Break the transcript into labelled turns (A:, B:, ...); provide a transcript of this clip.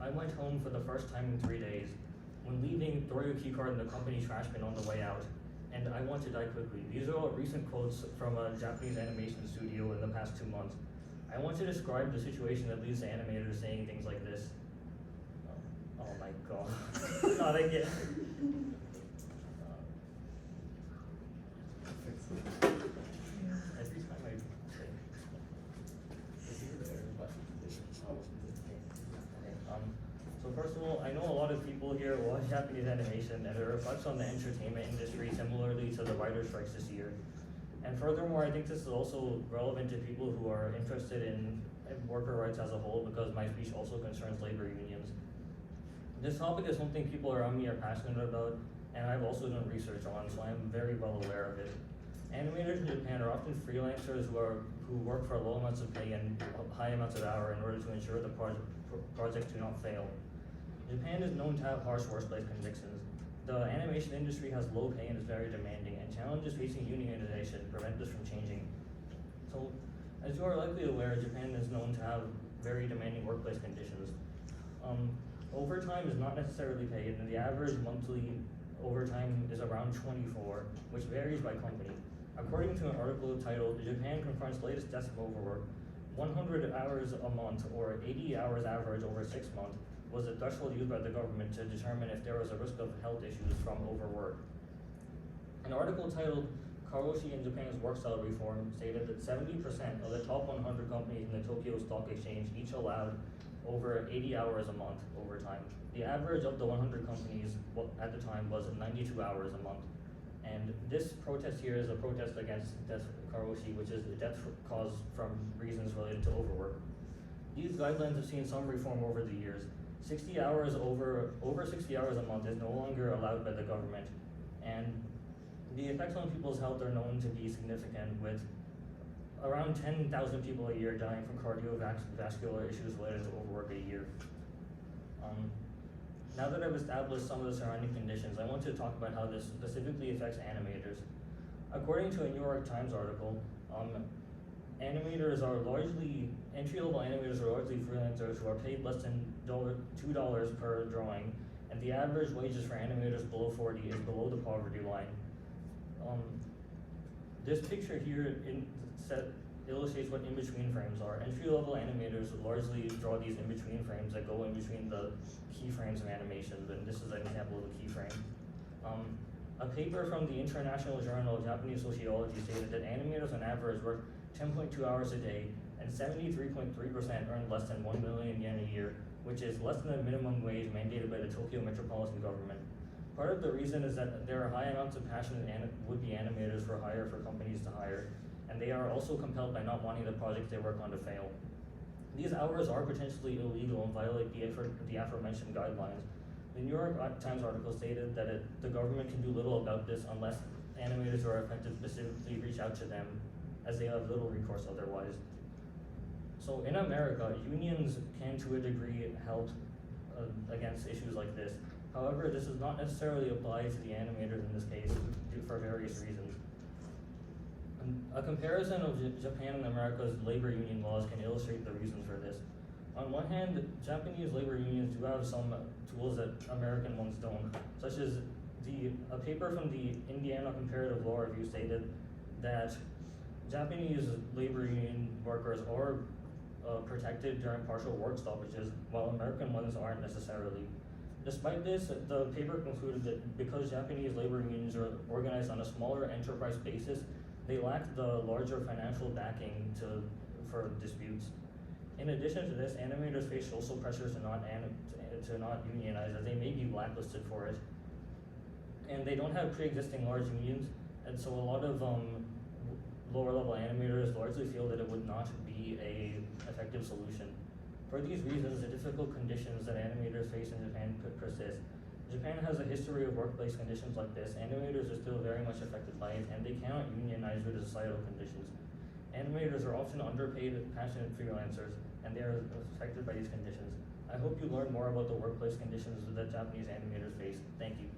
A: I went home for the first time in 3 days. When leaving, throw your keycard in the company trash bin on the way out. And I want to die quickly. These are all recent quotes from a Japanese animation studio in the past 2 months. I want to describe the situation that leads to animators saying things like this. Oh my god. Not again. Every time I say, is he there? But, so first of all, I know a lot of people here watch Japanese animation, and it reflects on the entertainment industry similarly to the writer strikes this year. And furthermore, I think this is also relevant to people who are interested in worker rights as a whole, because my speech also concerns labor unions. This topic is something people around me are passionate about, and I've also done research on, so I'm very well aware of it. Animators in Japan are often freelancers who work for low amounts of pay and high amounts of hour in order to ensure the projects do not fail. Japan is known to have harsh workplace conditions. The animation industry has low pay and is very demanding, and challenges facing unionization prevent this from changing. So, as you are likely aware, Japan is known to have very demanding workplace conditions. Overtime is not necessarily paid, and the average monthly overtime is around 24, which varies by company. According to an article titled "Japan Confronts Latest Deaths of Overwork," 100 hours a month, or 80 hours average over 6 months, was the threshold used by the government to determine if there was a risk of health issues from overwork. An article titled "Karoshi in Japan's Work Style Reform" stated that 70% of the top 100 companies in the Tokyo Stock Exchange each allowed over 80 hours a month overtime. The average of the 100 companies at the time was 92 hours a month. And this protest here is a protest against death karoshi, which is death caused from reasons related to overwork. These guidelines have seen some reform over the years. 60 hours over 60 hours a month is no longer allowed by the government, and the effects on people's health are known to be significant, with around 10,000 people a year dying from cardiovascular issues related to overwork a year. Now that I've established some of the surrounding conditions, I want to talk about how this specifically affects animators. According to a New York Times article, animators are largely, entry-level animators are largely freelancers who are paid less than $2 per drawing, and the average wages for animators below 40 is below the poverty line. This picture here illustrates what in-between frames are. Entry-level animators largely draw these in-between frames that go in between the keyframes of animations, and this is an example of a keyframe. A paper from the International Journal of Japanese Sociology stated that animators on average work 10.2 hours a day, and 73.3% earn less than 1 million yen a year, which is less than the minimum wage mandated by the Tokyo metropolitan government. Part of the reason is that there are high amounts of passionate would-be animators for hire for companies to hire, and they are also compelled by not wanting the projects they work on to fail. These hours are potentially illegal and violate the aforementioned guidelines. The New York Times article stated that the government can do little about this unless animators who are affected specifically reach out to them, as they have little recourse otherwise. So in America, unions can to a degree help against issues like this. However, this does not necessarily apply to the animators in this case for various reasons. A comparison of Japan and America's labor union laws can illustrate the reasons for this. On one hand, Japanese labor unions do have some tools that American ones don't, such as a paper from the Indiana Comparative Law Review stated that Japanese labor union workers are protected during partial work stoppages, while American ones aren't necessarily. Despite this, the paper concluded that because Japanese labor unions are organized on a smaller enterprise basis, they lack the larger financial backing for disputes. In addition to this, animators face social pressures to not unionize, as they may be blacklisted for it. And they don't have pre-existing large unions, and so a lot of lower-level animators largely feel that it would not be an effective solution. For these reasons, the difficult conditions that animators face in Japan could persist. Japan has a history of workplace conditions like this. Animators are still very much affected by it, and they cannot unionize due to societal conditions. Animators are often underpaid, passionate freelancers, and they are affected by these conditions. I hope you learn more about the workplace conditions that Japanese animators face. Thank you.